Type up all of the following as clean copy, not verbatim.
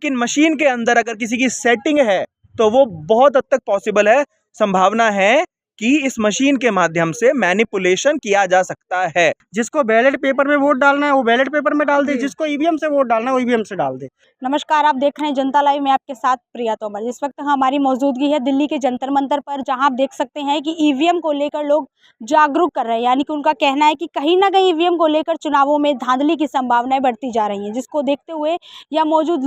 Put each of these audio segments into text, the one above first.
लेकिन मशीन के अंदर अगर किसी की सेटिंग है तो वो बहुत हद तक पॉसिबल है, संभावना है कि इस मशीन के माध्यम से मैनिपुलेशन किया जा सकता है। जिसको बैलेट पेपर में वोट डालना है वो बैलेट पेपर में डाल दे, जिसको ईवीएम से वोट डालना है वो ईवीएम से डाल दे। नमस्कार, आप देख रहे हैं जनता लाइव में आपके साथ प्रिया तोमर। इस वक्त हमारी मौजूदगी है दिल्ली के जंतर मंतर पर, जहां आप देख सकते हैं कि ईवीएम को लेकर लोग जागरूक कर रहे हैं। यानी कि उनका कहना है कि कहीं ना कहीं ईवीएम को लेकर चुनावों में धांधली की संभावनाएं बढ़ती जा रही हैं, जिसको देखते हुए यह मौजूद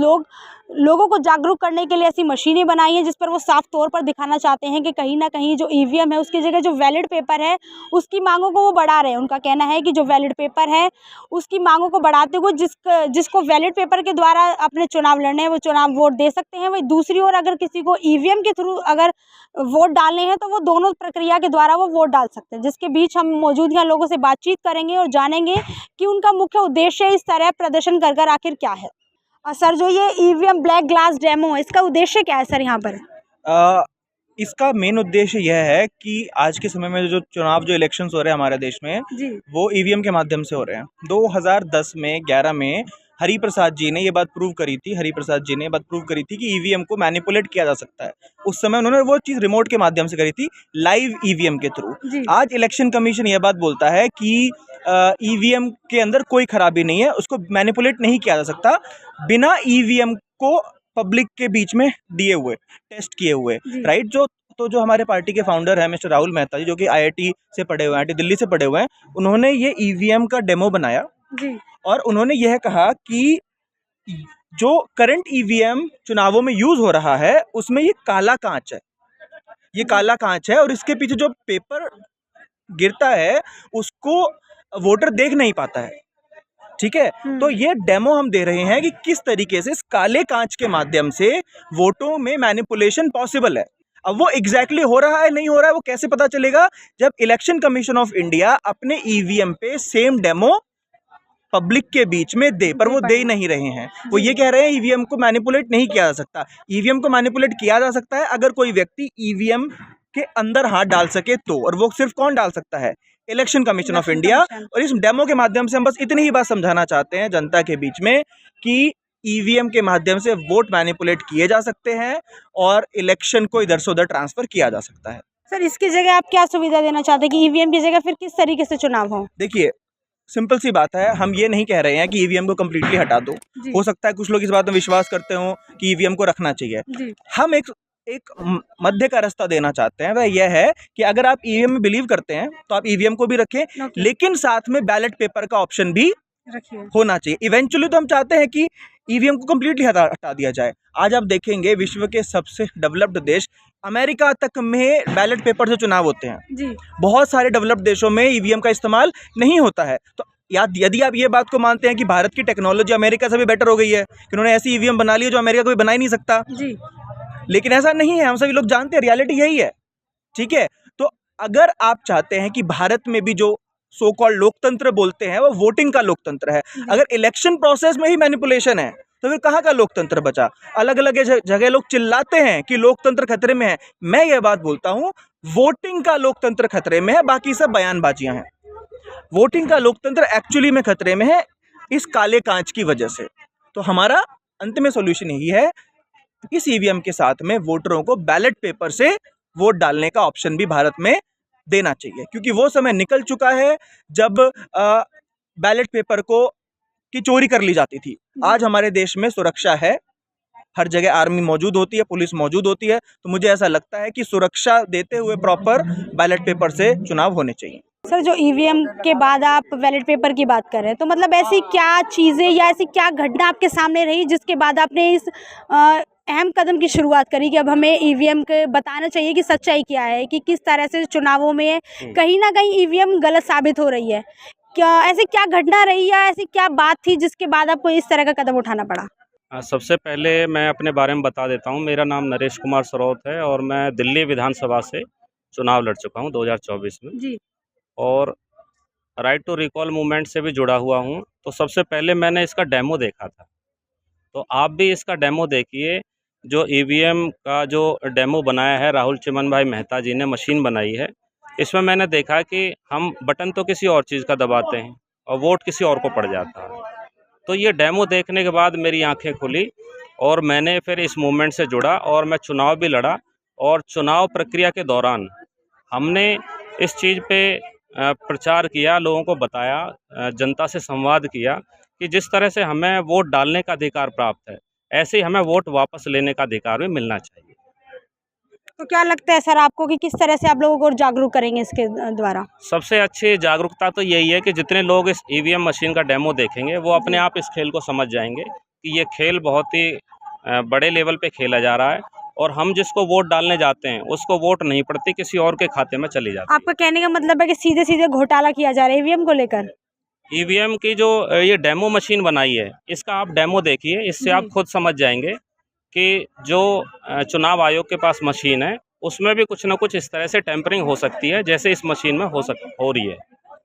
लोगों को जागरूक करने के लिए ऐसी मशीनें बनाई हैं जिस पर वो साफ तौर पर दिखाना चाहते हैं कि कहीं ना कहीं जो ईवीएम है उसकी जगह जो वैलिड पेपर है उसकी मांगों को वो बढ़ा रहे हैं। उनका कहना है कि जो वैलिड पेपर है उसकी मांगों को बढ़ाते हुए जिसको वैलिड पेपर के द्वारा अपने चुनाव लड़ने हैं वो चुनाव वोट दे सकते हैं। वही दूसरी ओर अगर किसी को ईवीएम के थ्रू अगर वोट डालने हैं तो वो दोनों प्रक्रिया के द्वारा वो वोट डाल सकते हैं, जिसके बीच हम मौजूद यहाँ लोगों से बातचीत करेंगे और जानेंगे कि उनका मुख्य उद्देश्य इस तरह प्रदर्शन कर आखिर क्या है। सर, जो ये ईवीएम ब्लैक ग्लास डेमो है इसका उद्देश्य क्या है सर यहाँ पर? इसका मेन उद्देश्य यह है कि आज के समय में जो चुनाव जो इलेक्शंस हो रहे हैं हमारे देश में जी। वो ईवीएम के माध्यम से हो रहे हैं। 2010 में 11 में हरिप्रसाद जी ने ये बात प्रूव करी थी कि ईवीएम को मैनिपुलेट किया जा सकता है। उस समय उन्होंने वो चीज़ रिमोट के माध्यम से करी थी, लाइव ईवीएम के थ्रू। आज इलेक्शन कमीशन ये बात बोलता है कि ईवीएम के अंदर कोई खराबी नहीं है, उसको मैनिपुलेट नहीं किया जा सकता बिना ईवीएम को पब्लिक के बीच में दिए हुए, टेस्ट किए हुए, राइट। जो हमारे पार्टी के फाउंडर हैं मिस्टर राहुल मेहता जी, जो कि आईआईटी से पढ़े हुए हैं, आईआईटी दिल्ली से पढ़े हुए हैं, उन्होंने ये ईवीएम का डेमो बनाया जी। और उन्होंने यह कहा कि जो करंट ईवीएम चुनावों में यूज हो रहा है उसमें ये काला कांच है, और इसके पीछे जो पेपर गिरता है उसको वोटर देख नहीं पाता है, ठीक है। तो ये डेमो हम दे रहे हैं कि किस तरीके से इस काले कांच के माध्यम से वोटों में मैनिपुलेशन पॉसिबल है। अब वो एग्जैक्टली हो रहा है नहीं हो रहा है वो कैसे पता चलेगा? जब इलेक्शन कमीशन ऑफ इंडिया अपने ईवीएम पे सेम डेमो पब्लिक के बीच में दे, पर वो दे ही नहीं रहे हैं। वो ये कह रहे हैं ईवीएम को मैनिपुलेट नहीं किया जा सकता। ईवीएम को मैनिपुलेट किया जा सकता है अगर कोई व्यक्ति ईवीएम के अंदर हाथ डाल सके तो, और वो सिर्फ कौन डाल सकता है? Election commission of India. और इस डेमो के माध्यम से हम बस इतनी ही बात समझाना चाहते हैं जनता के बीच में कि ईवीएम के माध्यम से वोट मैनिपुलेट किए जा सकते हैं और इलेक्शन को इधर से उधर ट्रांसफर किया जा सकता है। सर, इसकी जगह आप क्या सुविधा देना चाहते हैं कि ईवीएम की जगह फिर किस तरीके से चुनाव हो? देखिए, सिंपल सी बात है, हम ये नहीं कह रहे हैं कि ईवीएम को कम्प्लीटली हटा दो। हो सकता है कुछ लोग इस बात में विश्वास करते हो कि ईवीएम को रखना चाहिए। हम एक मध्य का रास्ता देना चाहते हैं, वह यह है कि अगर आप ईवीएम में बिलीव करते हैं तो आप ईवीएम को भी रखें, लेकिन साथ में बैलेट पेपर का ऑप्शन भी होना चाहिए। इवेंचुअली तो हम चाहते हैं कि ईवीएम को कम्प्लीटली हटा दिया जाए। आज आप देखेंगे विश्व के सबसे डेवलप्ड देश अमेरिका तक में बैलेट पेपर से चुनाव होते हैं। बहुत सारे डेवलप्ड देशों में ईवीएम का इस्तेमाल नहीं होता है। तो यदि आप ये बात को मानते हैं कि भारत की टेक्नोलॉजी अमेरिका से भी बेटर हो गई है, कि उन्होंने ऐसी ईवीएम बना ली है जो अमेरिका कोई बना ही नहीं सकता, लेकिन ऐसा नहीं है। हम सभी लोग जानते हैं, रियलिटी यही है, ठीक है। तो अगर आप चाहते हैं कि भारत में भी जो सो कॉल्ड लोकतंत्र बोलते हैं वो वोटिंग का लोकतंत्र है, अगर इलेक्शन प्रोसेस में ही मैनिपुलेशन है तो फिर कहाँ का लोकतंत्र बचा? अलग अलग जगह लोग चिल्लाते हैं कि लोकतंत्र खतरे में है। मैं ये बात बोलता हूँ, वोटिंग का लोकतंत्र खतरे में है, बाकी सब बयानबाजियां हैं। वोटिंग का लोकतंत्र एक्चुअली में खतरे में है इस काले कांच की वजह से। तो हमारा अंत में सॉल्यूशन यही है, इस ईवीएम के साथ में वोटरों को बैलेट पेपर से वोट डालने का ऑप्शन भी भारत में देना चाहिए, क्योंकि वो समय निकल चुका है जब बैलेट पेपर की चोरी कर ली जाती थी। आज हमारे देश में सुरक्षा है, हर जगह आर्मी मौजूद होती है, पुलिस मौजूद होती है, तो मुझे ऐसा लगता है कि सुरक्षा देते हुए प्रॉपर बैलेट पेपर से चुनाव होने चाहिए। सर, जो ईवीएम के बाद आप बैलेट पेपर की बात कर रहे हैं, तो मतलब ऐसी क्या चीज़ें या ऐसी क्या घटना आपके सामने रही जिसके बाद आपने इस अहम कदम की शुरुआत करी कि अब हमें ईवीएम के बताना चाहिए कि सच्चाई क्या है, कि किस तरह से चुनावों में कहीं ना कहीं ईवीएम गलत साबित हो रही है? क्या ऐसी क्या घटना रही या ऐसी क्या बात थी जिसके बाद आपको इस तरह का कदम उठाना पड़ा? सबसे पहले मैं अपने बारे में बता देता हूँ। मेरा नाम नरेश कुमार सरोत है और मैं दिल्ली विधानसभा से चुनाव लड़ चुका हूँ 2024 में जी। और राइट टू रिकॉल मूवमेंट से भी जुड़ा हुआ हूँ। तो सबसे पहले मैंने इसका डेमो देखा था, तो आप भी इसका डेमो देखिए। जो ईवीएम का जो डेमो बनाया है राहुल चिमन भाई मेहता जी ने, मशीन बनाई है, इसमें मैंने देखा कि हम बटन तो किसी और चीज़ का दबाते हैं और वोट किसी और को पड़ जाता है। तो ये डेमो देखने के बाद मेरी आंखें खुली और मैंने फिर इस मूवमेंट से जुड़ा और मैं चुनाव भी लड़ा। और चुनाव प्रक्रिया के दौरान हमने इस चीज़ पे प्रचार किया, लोगों को बताया, जनता से संवाद किया कि जिस तरह से हमें वोट डालने का अधिकार प्राप्त है, ऐसे ही हमें वोट वापस लेने का अधिकार भी मिलना चाहिए। तो क्या लगता है सर आपको कि किस तरह से आप लोगों को जागरूक करेंगे इसके द्वारा? सबसे अच्छी जागरूकता तो यही है कि जितने लोग इस ईवीएम मशीन का डेमो देखेंगे वो अपने आप इस खेल को समझ जाएंगे कि ये खेल बहुत ही बड़े लेवल पे खेला जा रहा है और हम जिसको वोट डालने जाते हैं उसको वोट नहीं पड़ती, किसी और के खाते में चली जाती है। आपका कहने का मतलब है कि सीधे सीधे घोटाला किया जा रहा है ईवीएम को लेकर? ईवीएम की जो ये डेमो मशीन बनाई है, इसका आप डेमो देखिए, इससे आप खुद समझ जाएंगे कि जो चुनाव आयोग के पास मशीन है उसमें भी कुछ ना कुछ इस तरह से टेम्परिंग हो सकती है जैसे इस मशीन में हो रही है।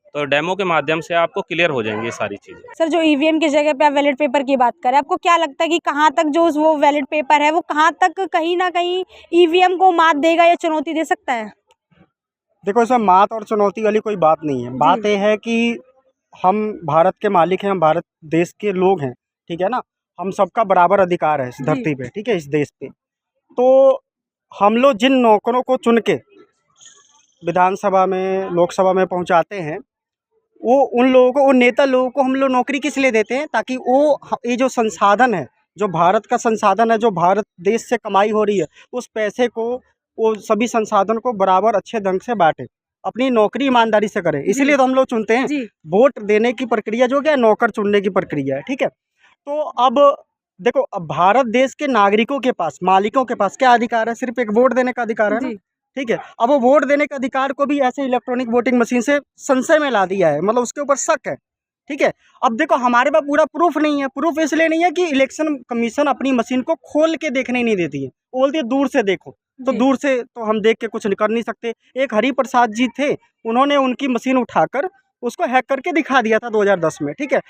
तो डेमो के माध्यम से आपको क्लियर हो जाएंगी ये सारी चीज़ें। सर जो ईवीएम की जगह पे आप बैलेट पेपर की बात करें, आपको क्या लगता है कि कहाँ तक जो वो बैलेट पेपर है वो कहाँ तक कहीं ना कहीं ईवीएम को मात देगा या चुनौती दे सकता है? देखो, इसमें मात और चुनौती वाली कोई बात नहीं है। बात यह है कि हम भारत के मालिक हैं, हम भारत देश के लोग हैं, ठीक है ना। हम सबका बराबर अधिकार है इस धरती पे, ठीक है, इस देश पे। तो हम लोग जिन नौकरों को चुन के विधानसभा में, लोकसभा में पहुंचाते हैं, वो उन लोगों को, उन नेता लोगों को हम लोग नौकरी किस लिए देते हैं? ताकि वो ये जो संसाधन है, जो भारत का संसाधन है, जो भारत देश से कमाई हो रही है, उस पैसे को, वो सभी संसाधन को बराबर अच्छे ढंग से बांटे, अपनी नौकरी ईमानदारी से करें। इसीलिए तो हम लोग चुनते हैं। वोट देने की प्रक्रिया जो क्या है, नौकर चुनने की प्रक्रिया है, ठीक है। तो अब देखो, अब भारत देश के नागरिकों के पास, मालिकों के पास क्या अधिकार है? सिर्फ एक वोट देने का अधिकार है ना, ठीक है। अब वो वोट देने का अधिकार को भी ऐसे इलेक्ट्रॉनिक वोटिंग मशीन से संशय में ला दिया है, मतलब उसके ऊपर शक है, ठीक है। अब देखो, हमारे पास पूरा प्रूफ नहीं है। प्रूफ इसलिए नहीं है कि इलेक्शन कमीशन अपनी मशीन को खोल के देखने नहीं देती है, वो बोलती है दूर से देखो। तो दूर से तो हम देख के कुछ कर नहीं सकते। एक हरि प्रसाद जी थे, उन्होंने उनकी मशीन उठाकर उसको हैक करके दिखा दिया था 2010 में, ठीक है।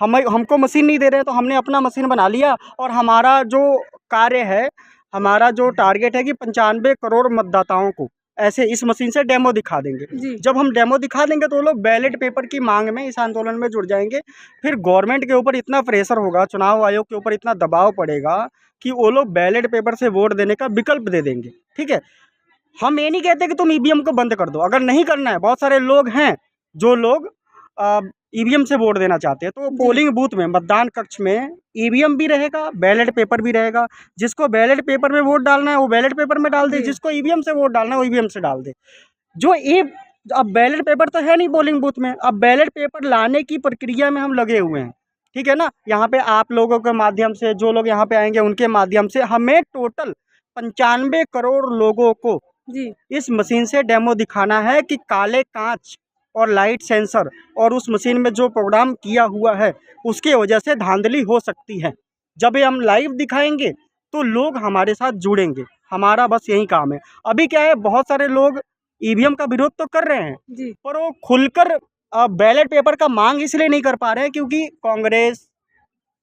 हमको मशीन नहीं दे रहे हैं तो हमने अपना मशीन बना लिया और हमारा जो कार्य है, हमारा जो टारगेट है कि 95 करोड़ मतदाताओं को ऐसे इस मशीन से डेमो दिखा देंगे। जब हम डेमो दिखा देंगे तो वो लोग बैलेट पेपर की मांग में इस आंदोलन में जुड़ जाएंगे। फिर गवर्नमेंट के ऊपर इतना प्रेशर होगा, चुनाव आयोग के ऊपर इतना दबाव पड़ेगा कि वो लोग बैलेट पेपर से वोट देने का विकल्प दे देंगे, ठीक है। हम ये नहीं कहते कि तुम ईवीएम को बंद कर दो। अगर नहीं करना है, बहुत सारे लोग हैं जो लोग ईवीएम से वोट देना चाहते हैं, तो पोलिंग बूथ में, मतदान कक्ष में ईवीएम भी रहेगा, बैलेट पेपर भी रहेगा। जिसको बैलेट पेपर में वोट डालना है वो बैलेट पेपर में डाल दे, जिसको ईवीएम से वोट डालना है वो ईवीएम से डाल दे। जो ये अब बैलेट पेपर तो है नहीं पोलिंग बूथ में, अब बैलेट पेपर लाने की प्रक्रिया में हम लगे हुए हैं, ठीक है ना। यहाँ पे आप लोगों के माध्यम से, जो लोग यहाँ पे आएंगे उनके माध्यम से हमें टोटल 95 करोड़ लोगों को इस मशीन से डेमो दिखाना है कि काले कांच और लाइट सेंसर और उस मशीन में जो प्रोग्राम किया हुआ है उसके वजह से धांधली हो सकती है। जब ये हम लाइव दिखाएंगे तो लोग हमारे साथ जुड़ेंगे। हमारा बस यही काम है। अभी क्या है, बहुत सारे लोग ईवीएम का विरोध तो कर रहे हैं पर वो खुलकर बैलेट पेपर का मांग इसलिए नहीं कर पा रहे हैं क्योंकि कांग्रेस,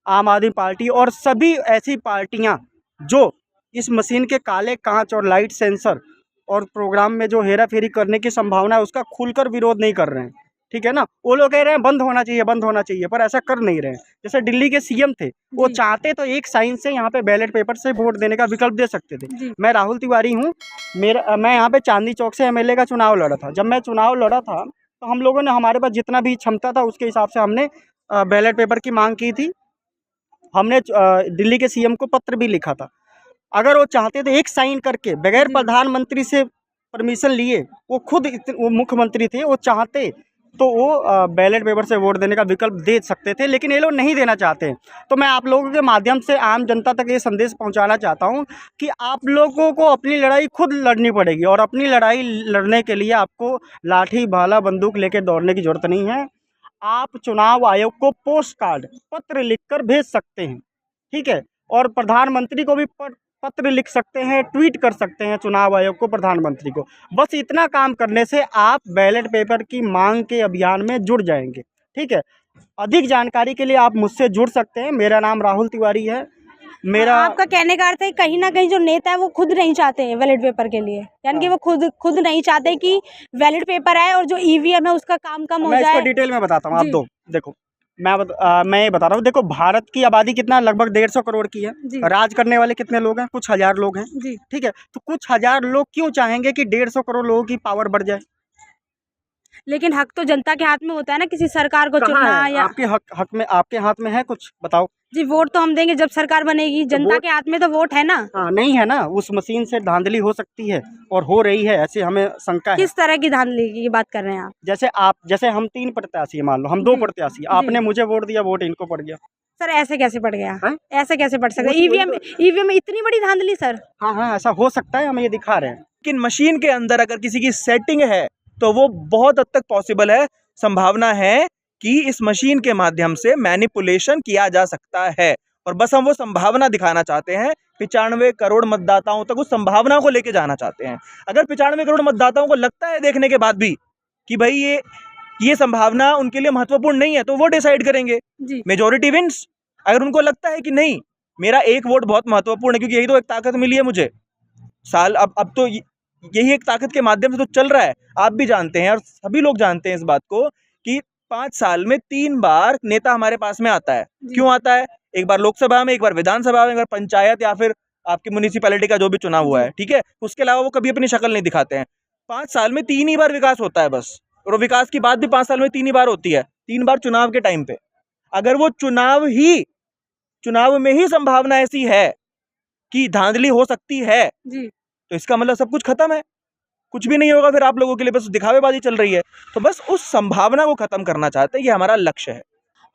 आम आदमी पार्टी और सभी ऐसी पार्टियां जो इस मशीन के काले कांच और लाइट सेंसर और प्रोग्राम में जो हेरा फेरी करने की संभावना है उसका खुलकर विरोध नहीं कर रहे हैं, ठीक है ना। वो लोग कह रहे हैं बंद होना चाहिए, बंद होना चाहिए, पर ऐसा कर नहीं रहे हैं। जैसे दिल्ली के सीएम थे, वो चाहते तो एक साइन से यहाँ पे बैलेट पेपर से वोट देने का विकल्प दे सकते थे। मैं राहुल तिवारी हूँ, मैं यहाँ पे चांदनी चौक से एमएलए का चुनाव लड़ा था। जब मैं चुनाव लड़ा था तो हम लोगों ने, हमारे पास जितना भी क्षमता था उसके हिसाब से हमने बैलेट पेपर की मांग की थी। हमने दिल्ली के सीएम को पत्र भी लिखा था। अगर वो चाहते तो एक साइन करके बगैर प्रधानमंत्री से परमिशन लिए, वो खुद वो मुख्यमंत्री थे, वो चाहते तो वो बैलेट पेपर से वोट देने का विकल्प दे सकते थे, लेकिन ये लोग नहीं देना चाहते। तो मैं आप लोगों के माध्यम से आम जनता तक ये संदेश पहुंचाना चाहता हूं कि आप लोगों को अपनी लड़ाई खुद लड़नी पड़ेगी और अपनी लड़ाई लड़ने के लिए आपको लाठी भाला बंदूक लेकर दौड़ने की जरूरत नहीं है। आप चुनाव आयोग को पोस्ट कार्ड, पत्र लिखकर भेज सकते हैं, ठीक है, और प्रधानमंत्री को भी पत्र लिख सकते हैं, ट्वीट कर सकते हैं चुनाव आयोग को, प्रधानमंत्री को। बस इतना काम करने से आप बैलेट पेपर की मांग के अभियान में जुड़ जाएंगे, ठीक है। अधिक जानकारी के लिए आप मुझसे जुड़ सकते हैं। मेरा नाम राहुल तिवारी है। मेरा आपका कहने का अर्थ है कहीं ना कहीं जो नेता है वो खुद नहीं चाहते हैं बैलेट पेपर के लिए, यानी कि वो खुद नहीं चाहते कि बैलेट पेपर आए और जो ईवीएम है उसका काम कम हो जाए। मैं इसको डिटेल में बताता हूँ। आप दो देखो, मैं ये बता रहा हूँ, देखो भारत की आबादी कितना है? लगभग 150 करोड़ की है। जी राज करने वाले कितने लोग हैं? कुछ हजार लोग हैं। जी। ठीक है, तो कुछ हजार लोग क्यों चाहेंगे कि 150 करोड़ लोगों की पावर बढ़ जाए? लेकिन हक तो जनता के हाथ में होता है ना, किसी सरकार को कहाँ चुनना है? या आपके हक में, आपके हाथ में है कुछ? बताओ। जी वोट तो हम देंगे जब सरकार बनेगी, जनता वोट- के हाथ में तो वोट है ना। हाँ, नहीं है ना, उस मशीन से धांधली हो सकती है और हो रही है, ऐसे हमें शंका है। किस तरह की धांधली की बात कर रहे हैं आप? जैसे हम 3 प्रत्याशी हैं, मान लो हम 2 जी, प्रत्याशी, आपने मुझे वोट दिया, वोट इनको पड़ गया। सर ऐसे कैसे पड़ गया? हैं? ऐसे कैसे पड़ सकता है? वही ईवीएम में इतनी बड़ी धांधली सर? हाँ, ऐसा हो सकता है, हम ये दिखा रहे हैं। लेकिन मशीन के अंदर अगर किसी की सेटिंग है तो वो बहुत हद तक पॉसिबल है, संभावना है कि इस मशीन के माध्यम से मैनिपुलेशन किया जा सकता है। और बस हम वो संभावना दिखाना चाहते हैं, 95 करोड़ मतदाताओं तक उस संभावना को लेके जाना चाहते हैं। अगर 95 करोड़ मतदाताओं को लगता है देखने के बाद भी कि भाई ये संभावना उनके लिए महत्वपूर्ण नहीं है, तो वो डिसाइड करेंगे, जी मेजॉरिटी विंस। अगर उनको लगता है कि नहीं, मेरा एक वोट बहुत महत्वपूर्ण है क्योंकि यही तो एक ताकत मिली है मुझे, अब तो यही एक ताकत के माध्यम से तो चल रहा है। आप भी जानते हैं और सभी लोग जानते हैं इस बात को कि 5 साल में 3 बार नेता हमारे पास में आता है। क्यों आता है? एक बार लोकसभा में, एक बार विधानसभा में, एक बार पंचायत या फिर आपकी म्युनिसिपैलिटी का जो भी चुनाव हुआ है, ठीक है? उसके अलावा वो कभी अपनी शक्ल नहीं दिखाते हैं। 5 साल में 3 ही बार विकास होता है बस, और वो विकास की बात भी 5 साल में 3 ही बार होती है, 3 बार चुनाव के टाइम पे। अगर वो चुनाव में ही संभावना ऐसी है कि धांधली हो सकती है, जी तो इसका मतलब सब कुछ खत्म है, कुछ भी नहीं होगा फिर आप लोगों के लिए, बस दिखावेबाजी चल रही है। तो बस उस संभावना को खत्म करना चाहते हैं, ये हमारा लक्ष्य है।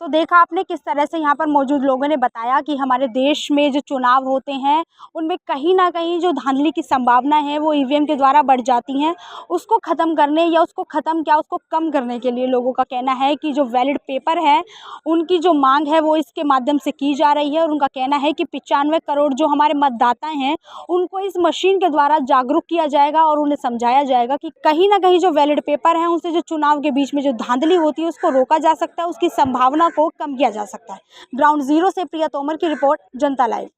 तो देखा आपने किस तरह से यहाँ पर मौजूद लोगों ने बताया कि हमारे देश में जो चुनाव होते हैं उनमें कहीं ना कहीं जो धांधली की संभावना है वो ईवीएम के द्वारा बढ़ जाती हैं। उसको ख़त्म करने या उसको ख़त्म क्या उसको कम करने के लिए लोगों का कहना है कि जो वैलिड पेपर है उनकी जो मांग है वो इसके माध्यम से की जा रही है। और उनका कहना है कि 95 करोड़ जो हमारे मतदाता हैं उनको इस मशीन के द्वारा जागरूक किया जाएगा और उन्हें समझाया जाएगा कि कहीं ना कहीं जो वैलिड पेपर है उनसे जो चुनाव के बीच में जो धांधली होती है उसको रोका जा सकता है, उसकी संभावना को कम किया जा सकता है। ग्राउंड जीरो से प्रिया तोमर की रिपोर्ट, जनता लाइव।